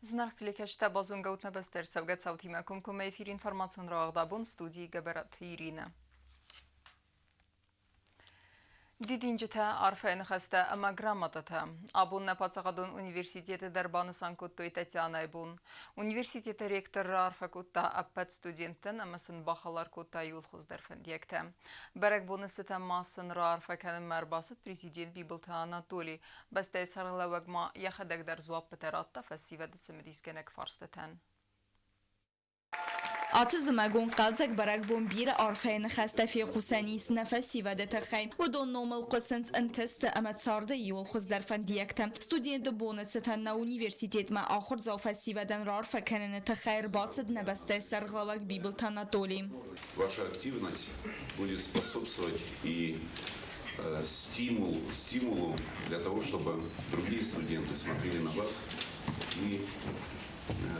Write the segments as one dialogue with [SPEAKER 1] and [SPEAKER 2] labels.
[SPEAKER 1] Знак телекачта базун гаутна бастер савгат саутимакум куме эфир информацион рағдабун студии Габарат Ирина. Дидинчите арфен хаста ама грамотата. Абун напацагадун университеты дарбаны санкуттой Татьяна Айбун. Университеты ректор арфа кутта аппат студенттен амасын бахалар кутта юлхуздарфен дiyekte. Берек бунысы масын арфа кәнім мәрбасыт президент Бибылта Анатолий. Бастай сарғыла вагма яхадагдар зуап патератта фассивады цимедискенек фарстатан.
[SPEAKER 2] Атызымагун қалзак барак бомбир арфайн хастафи қусанис нафаси вадата хай. Удон номал қосынс интест аматсарды юл хуздар фандиякта. Студент бонусатан на университет ма ахур зауфаси вадан рарфа канана тахайр бацад набастай сарглавак Бибылта Анатолий.
[SPEAKER 3] Ваша активность будет способствовать и стимулу для того, чтобы другие студенты смотрели на вас и,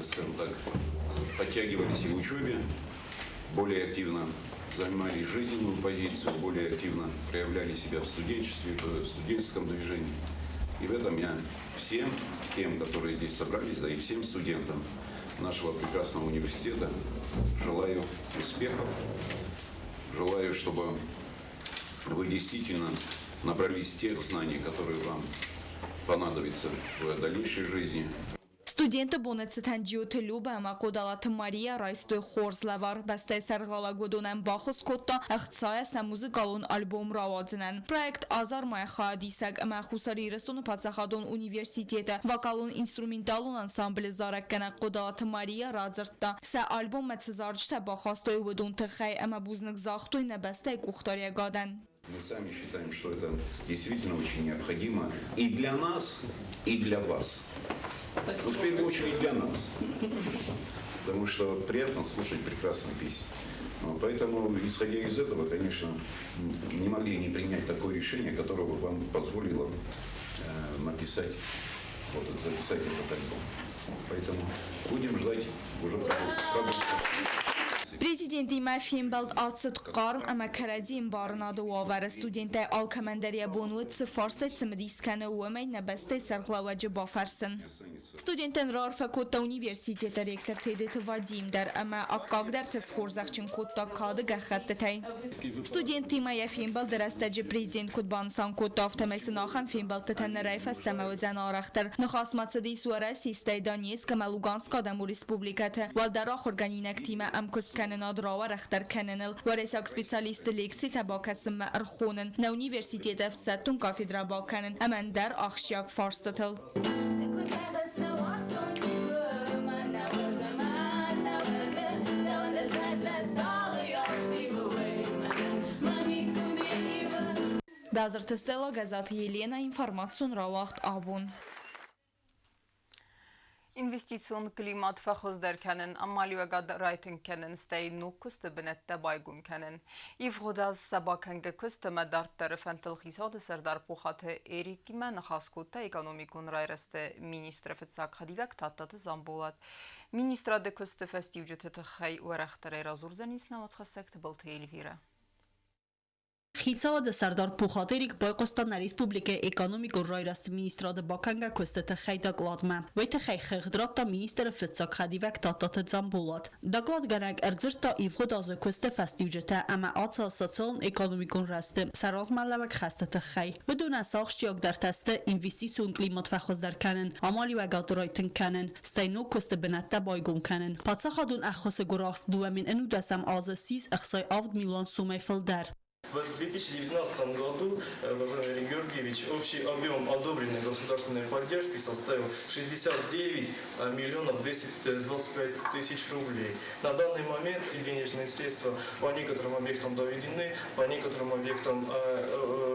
[SPEAKER 3] скажем так, подтягивались и в учебе, более активно занимали жизненную позицию, более активно проявляли себя в студенчестве, в студенческом движении. И в этом я всем тем, которые здесь собрались, да и всем студентам нашего прекрасного университета желаю успехов, желаю, чтобы вы действительно набрались тех знаний, которые вам понадобятся в дальнейшей жизни.
[SPEAKER 2] Студенты бонуцитан джиоты люба ама кодалат Мария райстой хорзлавар бастай сарглава годунан бахус котта ахцая самузы галун альбом равадзинан. Проект азар май хадисаг ама хусари ресуну пацахадон университета вокалун инструменталун ансамбли зараккана кодалат Мария радзартта. Са альбом мацазарджта бахастой водун тхай ама бузнак захтой на бастай кухтария гадан.
[SPEAKER 3] Мы сами считаем, что это действительно очень необходимо и для нас, и для вас. Вот в первую очередь для нас, потому что приятно слушать прекрасные песни. Поэтому, исходя из этого, конечно, не могли не принять такое решение, которое бы вам позволило написать, записать этот альбом. Поэтому будем ждать уже продукта.
[SPEAKER 2] Президент Финбалд ацет qarm ama karadin barnado avar studente alkamandariya bonut farsta cimdiskane uamay nabaste sarglawaje bafarsin. Studenten rarfa kotta universiteta rektor tedet Vadim dar ama akkag dar tesxorzaqchin kotta kadı gaxattatay. Studenti Maya Finbald darastaje prezident kutbansan kotta aftamesin axam Finbald tatan rayfasta mawzan araxtar. Naxasmatsadi suara sistay Donetsk ma Lugansk da respublikata wal dar axorganinak tima amkus كانن راور اختر كاننل ورساق سبيساليست ليكسي تباكسم ارخونن نا universitet افساتون کافیدرا باکنن امن در اخشیاق فارستتل Базар Тестела газет Елена информацион равахт абун.
[SPEAKER 1] İnvestisiyon klimat fəxözlərkənin, amaliyəqad raytinkənin stəyi nukustu binətdə baygunkənin. İvğudaz sabakəngə kustu mədartları fəntilxisadı sərdar puxatı Erik mən xaskutta ekonomikun rayrəstə ministrə fətsak xadivək tattatı zambulat. Ministradı kustu fəstivcütü xəy uərəxtərə razurzanis navatsxasəkti bilti Elvira.
[SPEAKER 4] Хицавада Сардар Пухатерик Бойкоста на Республика Економико Райраст министрада Баканга Костата Хайдаг Ладма. Вейте Хай Хэгдрата министра Фицак Хадивак Татата Замбулат. Даглад Ганак Эрзирта Ивгодаза Косте Фастивджета Ама Аца Социон Економикон Расте Саразмалавак Хастата Хай. بدون ساخشیاک در تست اینوستیسیون کلیمات فخوز در کنن آمالی و گادرایتن کنن استینو کست بنته بایگون کنن پاتساخدون اخص گراست دوامین انو دسم آزسیز اخصای 7 миллион суммой филдер.
[SPEAKER 5] В 2019 году, Владимир Георгиевич, общий объем одобренной государственной поддержки составил 69 миллионов 225 тысяч рублей. На данный момент денежные средства по некоторым объектам доведены, по некоторым объектам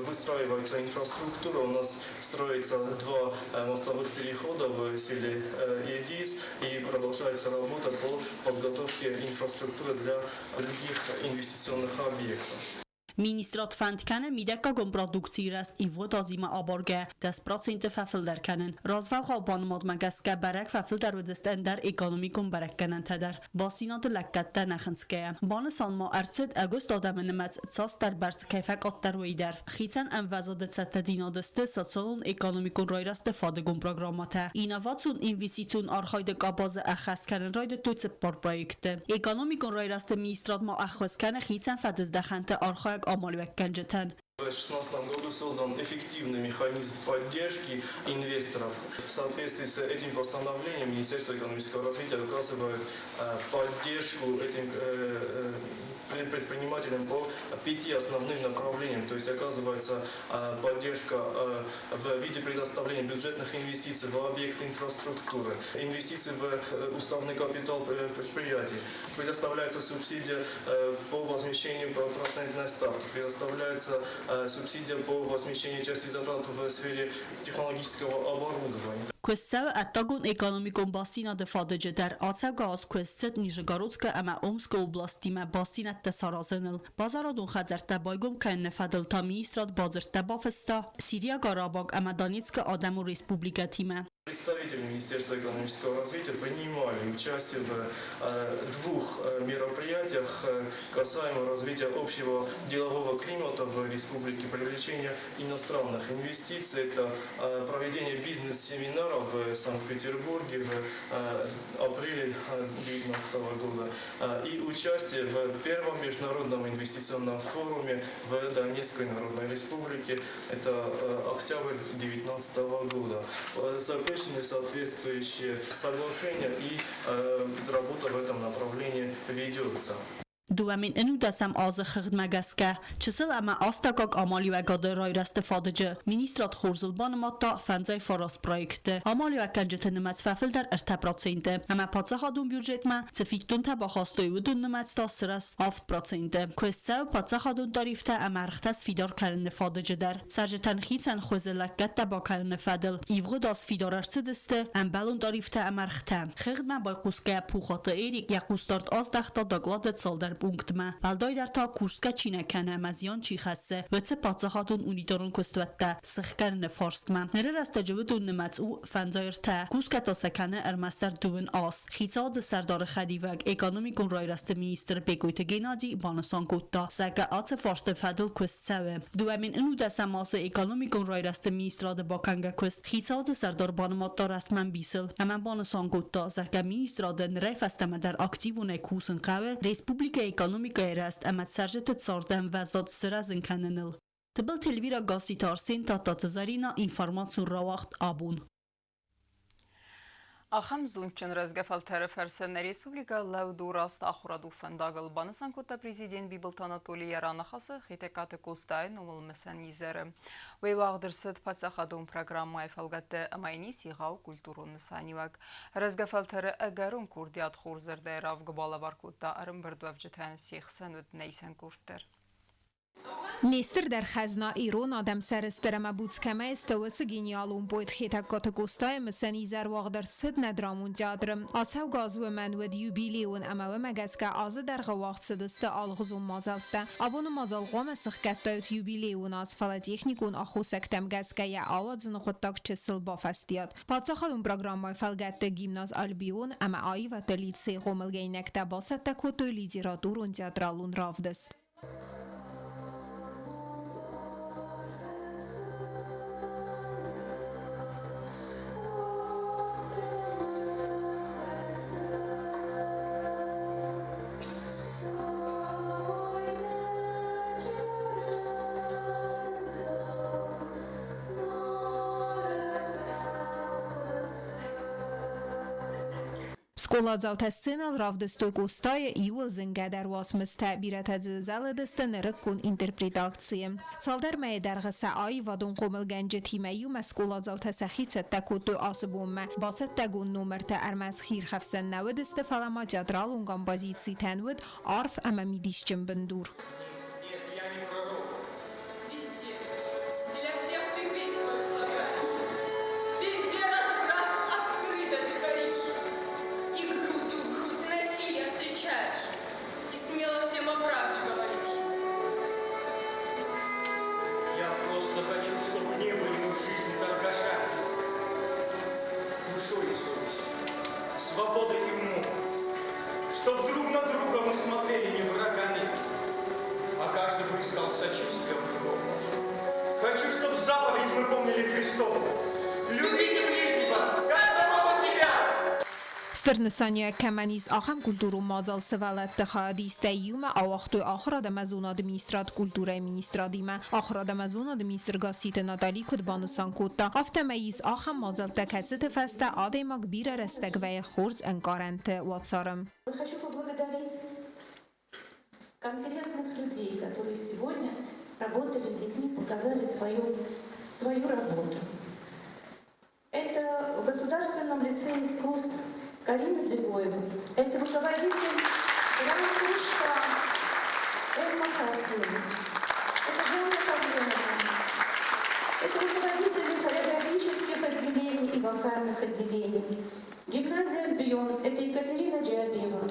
[SPEAKER 5] выстраивается инфраструктура. У нас строится 2 мостовых перехода в селе Едис и продолжается работа по подготовке инфраструктуры для других инвестиционных объектов.
[SPEAKER 4] Ministrat Fandkane midekagum produkcji rast i wodozima aborge 10% fafildar kanen. Razval khaban modmagaska barak fafildar wedzest endar ekonomikum barakkanan tadar. Basinad lakkatta naxanske. Banesan ma artsed august adamnimats tsas dar bars kayfak attar weidar. Khitsan anvazadet satadinadeste sotsialun ekonomikun royrast fadegum programmata. Innovatsun investitsun arhayde qabaz akhast kanen rayde tutsepar projekte. Ekonomikun royrast ministrat ma akhwas kane khitsan fadezdakhante arhay Амалвекканжетен.
[SPEAKER 5] В 2016 году создан эффективный механизм поддержки инвесторов. В соответствии с этим постановлением Министерство экономического развития оказывает поддержку этим предпринимателям по 5 основным направлениям. То есть оказывается поддержка в виде предоставления бюджетных инвестиций в объекты инфраструктуры, инвестиций в уставный капитал предприятий. Предоставляется субсидия по возмещению процентной ставки, предоставляется субсидия по возмещению части затрат в сфере технологического оборудования.
[SPEAKER 4] Квестсав аттагун экономикум бастина дефадеже дар ацавгаз квестсет Нижегородска ама Омска областима бастина тесаразенил. Базарадун хазарта байгум кан нефадл та министрат базарта бафеста Сирия Карабаг ама Донецка Адаму республика тима.
[SPEAKER 5] Представители Министерства экономического развития принимали участие в двух мероприятиях касаемо развития общего делового климата в республике, привлечения иностранных инвестиций, это проведение бизнес-семинаров в Санкт-Петербурге в апреле 2019 года и участие в первом международном инвестиционном форуме в Донецкой Народной Республике, это октябрь 2019 года. Заключены соответствующие соглашения и работа в этом направлении ведется.
[SPEAKER 4] دوامین انو دستم آز خدمت مگسکه چسل اما آستاکاک آمالی و گاده رای رست فادجه مینیسترات خورزلبان ماتا فنزای فراست پرویکته آمالی و کنجت نمت ففل در ارتباط سینده اما پاتسه خادون بیوجت ما سفیکتون تبا خواستوی و دون نمت تا سرس آفت پراتسینده کوسته و پاتسه خادون داریفته اما رختس فیدار کلن فادجه در سرجتن خیتن خوزلکت تبا کلن فدل ایوغو داس فیدار ارسدسته ام بلون داریفته اما رخته خدمت با قوسکه پوخات ایریک یا قوستارت آز دختا داگلاد سالدر punkt ma. Valdoj dar ta kurska Çin'e kene meziyan çi xesse ve tse patsahatun unidarun kustuvette sıxkarne forst ma. Nere rastacıvıdun nemets u fenzayr te kurska ta sekene ermester duvun as. Xitsad serdar xediveg ekonomikun rayreste minister begoyte genadi banasan kutta. Seke atse forste fedel kust seve. Duemin inu desemase ekonomikun rayreste ministrade bakanga kust. Xitsad serdar banamatta restmen bisil. Hemen banasan kutta. Seke ministrade nere festeme der aktivune kusun qave Respublika ekonomikaya rast emet serjetet sardem vezad sırazın kanenil. Tıbıl telvira gasitar sen tatatazarina informasyon ravakt abun.
[SPEAKER 1] Ախամ զունչն ռզգեվալ թերեֆերսեն Ռեսպուբլիկա լավդուրաստ ախուրադու ֆնդագլ բանսան կոտա պրեզիդենտ Բիբլտ Անատոլի Երանախասը խիտեկատը կոստային ումլ մսան իզերը։ Վեվաղդրսըտ պացախադում պրոգրամմայ ֆալգատը ամայնի սիղավ կուլտուրուն նսանիվակ։ Ռզգեվալ թերը əgərun կուրդիատ խուրզր դերավ գբալավար կոտա արım բրդվավ ջթան սիղսան ուտ նeysən կուրդտեր։
[SPEAKER 6] Nestr در خزنا ایران آدم سرسترم بودکمه استوس گینیالون باید خیتک کاتگوستای مسنی زر واقدر صد ندرامون جادرم آسو گازو من ود یوبیلیون اما و مگسکه آز در غواقت صدست آلغزون مازالته آبون مازال قوم سخکت دایت یوبیلیون از فلتیخنیکون آخو سکتم گسکه یا آوازن خودتاک چسل بافستیاد پاتسا خالون پروگرامای فلگت گیمناز آلبیون اما آی و تلید سی قوملگینکته باست کتو لیدی را دورون جادرالون رافدست. Школа завтасцинал равдостой кустая иул зингадер васмс табират зал дастан рыккун интерпретации. Салдар май даргаса ай вадун қомыл генже тимаю маскола завтасахит такуту асбумма басат тагун номерта армаз хир хфсан навд استفалама جدرال унгам позиции танвд арф ама мидишчим бендур.
[SPEAKER 5] совесть, свободой и умом, чтоб друг на друга мы смотрели не врагами, а каждый бы искал сочувствия в другом. Хочу, чтоб заповедь мы помнили Христову. Любите ближнего, как самого себя!
[SPEAKER 6] Sternesanya Kamanis Acham Kulturu Mazal Sevalet Khadiste Yuma Awachtu Akhra de Mazuna Administrat Kultura Ministradima Akhra de Mazuna Administragasite Natali Kudban Sankota Aftemeis Acham Mazal Tekasite Festa Ademak Bira Restegve Khurz Enkarente Watsaram.
[SPEAKER 7] Хочу поблагодарить конкретных людей, которые сегодня работали с детьми, показали свою работу. Это в Государственном лицее искусств Карина Дзигоева. Это руководитель кружка Эмма Хасина. Это Жанна Кавленова. Это руководители хореографических отделений и вокальных отделений. Гимназия Альбион. Это Екатерина Джиабева.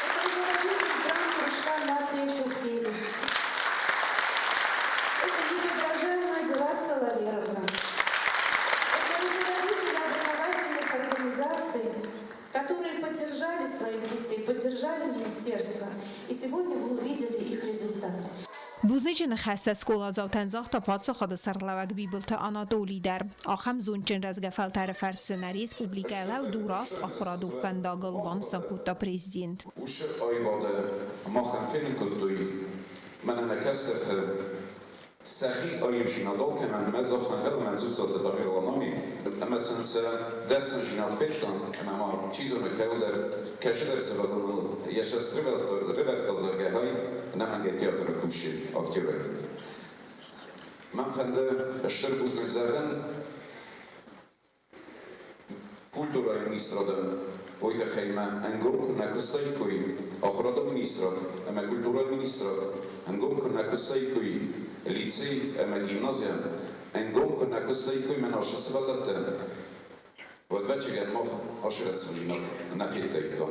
[SPEAKER 7] Это руководитель кружка Латвия Чухели. Это неподражаемая Диласа Лаверовна. Которые поддержали своих детей, поддержали министерство. И сегодня вы увидели их результат.
[SPEAKER 6] Buznicin خسته سکولا زاوتن زاخت پادسا خود سرلوک بیبلت آناتولی در آخم زونچن رزگفل طرفر سناریس پوبلیکه لو دوراست آخرادو فنداگل بان ساکوتا پریزیدنت.
[SPEAKER 3] وش آیواده ما خنفین کدوی من نکسرت سخی آیمشین دال که من مزافن غیر منزود زاده دامی رانامی اما سنس دستن جینات فتن اما چیزو مکهو در کشه در سبادن یشست ریبرت زرگه های نمانگه تیاتر کوشی اکتیوره من فنده اشتر بوزنگ زغن kultura ministrada ojta khayma angom kunna kusay koi akhrada ministrad ama kultura ministrad angom kunna kusay koi licey ama gimnazja angom kunna kusay koi man ashsvalat ودوچگن مخ آشرسونات نفیتایکا.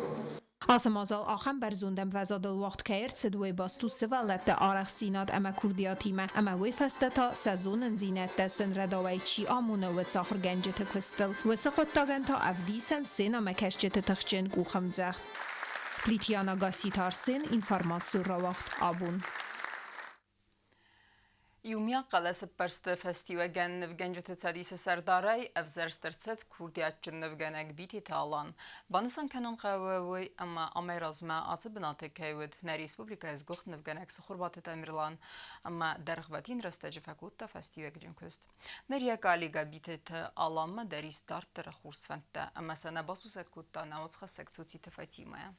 [SPEAKER 6] آسمازال آخم برزوندم وزاد الوقت کرد سدوی باستو سوالت آرخ سینات اما کردیاتیمه اما وی فسته تا سزون زینت دستن رداوی چی آمونه و ساخر گنجت کستل و سخوت تاگن تا افدیسن سینا مکشجت تخجن گوخم زخت. پلیتیانا گاسیتار سین اینفارماتسو را وقت آبون.
[SPEAKER 1] Յումյա կալասպերստը ֆեստիվագան նվգենջը ցադիսը սարդարայ ավզերստերցետ քուրդիաճ նվգանակ բիթի թալան բանսան կանան խավեյ ամա ամերազմա ացը բնատեկեյդ նարիսպուբլիկայս գող նվգանակ սխորբատը տամիրլան ամա դարղվատին ռստեջը ֆակուտա ֆեստիվագջնքուստ ներիա կալիգա բիթի ալամը դարիս դարտը խուրսվանտա ամա սանաբասուսակուտա նաոցխա սեկցուցի տֆատիմայա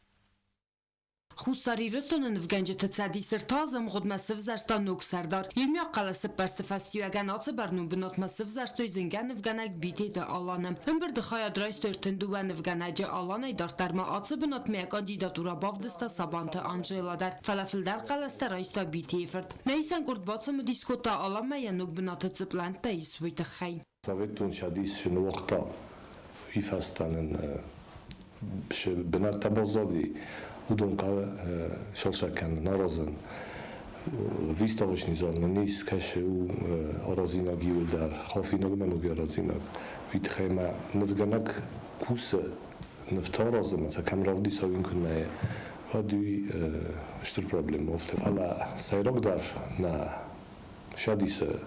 [SPEAKER 8] Խուսարի ռստոնը նվգենջը ցադի սրտազմ գոդմասվ զարստան նոք սարդար Յումյա կալասպերստը ֆեստիվագան ացը բարնու բնոտմասվ զարստոյ զինգան նվգանակ բիթի դը ալանը ըմբր դխայա դրայստոր թնդուվա նվգանաջը ալանայ դարտարմա ացը բնոտ միա կանդիդատուրա բավդստա սաբանտը անջելադար ֆալաֆիլդար կալաստարայստա բիթի էֆերտ նայսան կուրդ բացը մը դիսկոտա ալամա յանոք բնոտը ծպլանտա իսվույտը խայ
[SPEAKER 9] Սավետուն շադիս շնուղտա իֆաստանն բնատա բոզոդի Udonka Szolszaken narazan výstavočný zóny níz keše u arazinak jildár, halfinak menug arazinak. Vitchema nevganak kuse nevtarazam, a kamravdi savinkune hadi штр проблема ofte. Ala sayrogdar na şadise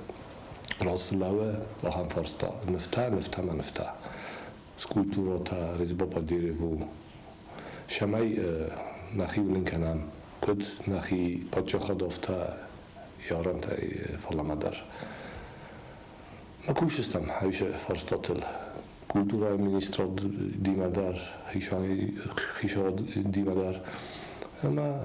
[SPEAKER 9] raslave aham farsta nefta. Skulpturata rezbopa derevu Шамай нахиулин канам куд нахи паджахадофта ярантай фаламадар макушистам хайше фарстатл культура министрод димадар хишад димадар ама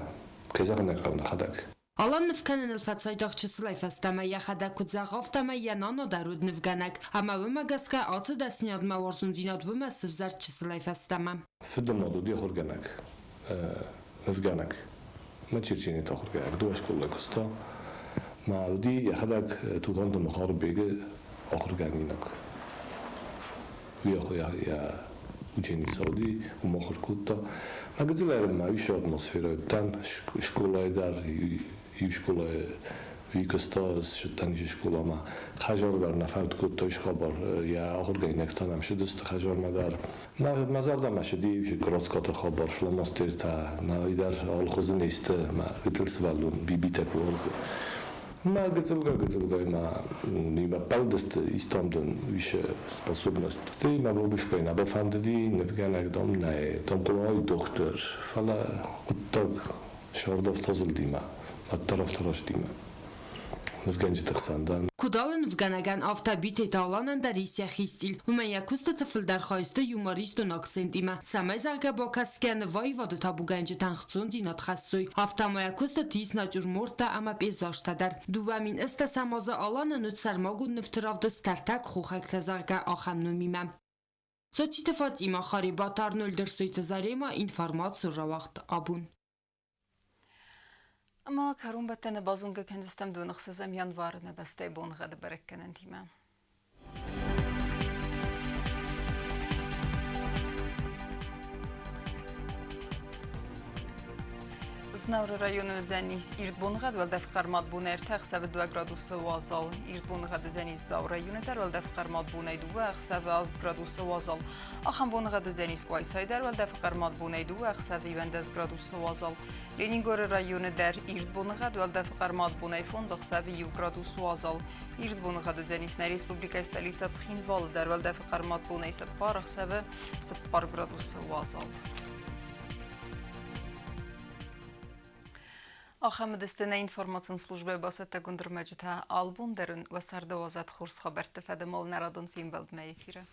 [SPEAKER 9] кезагна қавна хадак
[SPEAKER 8] Алан нвканен الفتصايداخ числай фастама яхада кудзагофтама янано даруд нвганак ама вымагаска ацы дасняд маварзундинад вымасв зар числай фастама
[SPEAKER 9] Фидамаду ди хорганак нвганак мачирчини та хорганак ду школа коста мауди яхадак туганд махарбеге ахорганинак я учени сауди у махаркута магазилер ма више атмосфера тан школа дар и школа ویکستاز شدنیش کلاما خجار بر نفرد کود تویش خبر یا آخر گینک تنم شدست خجار مدار مزار مشدی وش کراسکات خبر فلماستر تا نایدر آل خوز نیست ما قتل سوالون بی تپولز ما гцелгай ma nima palдест истамдан више способност. Стей ма бабушкой на бафандди невганак дом не там колой доктор фала уттак шардов тазылдима от тарафтараштима. Nezgenci tıxsandan.
[SPEAKER 8] Kudalın vganagan avtabit etalanın da risya xistil. Umaya kusta tıfıl darxayıstı yumoristun aksentima. Samezarga bakasken vayvadı tabu genci tanxtsun dinat xassuy. Avtamaya kusta tis natur morta ama bezaştadar. Duvamin ista samaza alanın utsarmagun niftiravdı startak xuxak tazarga axamnumimam. Soçi tefatima xaribatar nöldürsüyte zarema informatsiyo ravaqt abun.
[SPEAKER 1] اما کارون بتن بازونگ کندستم دو نخسزم январ نبسته بون غد برکنن تیمه. Znavr rayonu Dzenis İrdbunğad velde fıqarmat bun erteq sev 2 gradus vazal. İrdbunğad Dzenis Zav rayonu der velde fıqarmat bunay 2 sev 2 gradus vazal. Axam bunğad Dzenis Qaysay der velde fıqarmat bunay 2 sev 20 gradus vazal. Leningor rayonu der İrdbunğad velde fıqarmat bunay 15 sev 2 gradus vazal. İrdbunğad Dzenis na Respublika stolica Txinval der velde fıqarmat bunay 40 sev 40 gradus vazal. آخام دستنه اینفورماسیون служби басата гундурмаҷита албун дарун ва сардовазат хурс хабар тефаде мол нарадун филм балд ме эфире